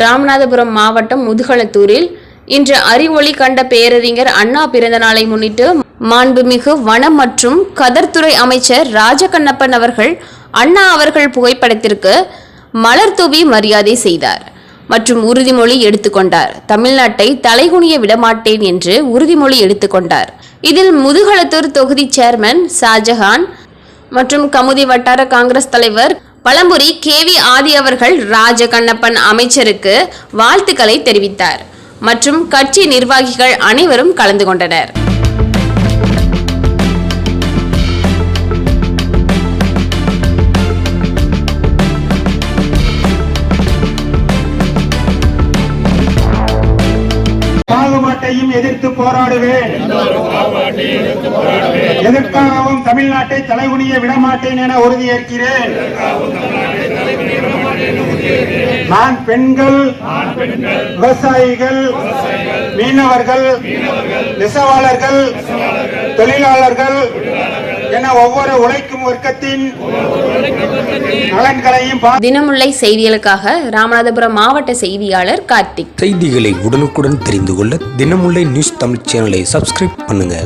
ராமநாதபுரம் மாவட்டம் முதுகளத்தூரில் இன்று அறிவொளி கண்ட பேரறிஞர் அண்ணா பிறந்த நாளை முன்னிட்டு மாண்புமிகு வனம் மற்றும் கதர்துறை அமைச்சர் ராஜகண்ணப்பன் அவர்கள் அண்ணா அவர்கள் புகைப்படத்திற்கு மலர் தூவி மரியாதை செய்தார் மற்றும் உறுதிமொழி எடுத்துக்கொண்டார். தமிழ்நாட்டை தலைகுனிய விடமாட்டேன் என்று உறுதிமொழி எடுத்துக்கொண்டார். இதில் முதுகளத்தூர் தொகுதி சேர்மன் ஷாஜஹான் மற்றும் கமுதி வட்டார காங்கிரஸ் தலைவர் பழம்புரி கேவி ஆதி அவர்கள் ராஜகண்ணப்பன் அமைச்சருக்கு வாழ்த்துக்களை தெரிவித்தார் மற்றும் கட்சி நிர்வாகிகள் அனைவரும் கலந்து கொண்டனர். பாகுபாட்டையும் எதிர்த்து போராடுவேன். எதற்காகவும் தமிழ்நாட்டை தலைகுனிய விடமாட்டேன் என உறுதியேற்கிறேன். நான் பெண்கள், விவசாயிகள், மீனவர்கள், நெசவாளர்கள், தொழிலாளர்கள் என ஒவ்வொரு உழைக்கும் வர்க்கத்தின் நலன்களையும் தினமுல்லை செய்திகளுக்காக ராமநாதபுரம் மாவட்ட செய்தியாளர் கார்த்திக். செய்திகளை உடனுக்குடன் தெரிந்து கொள்ள தினமுல்லை நியூஸ் தமிழ் சேனலை சப்ஸ்கிரைப் பண்ணுங்க.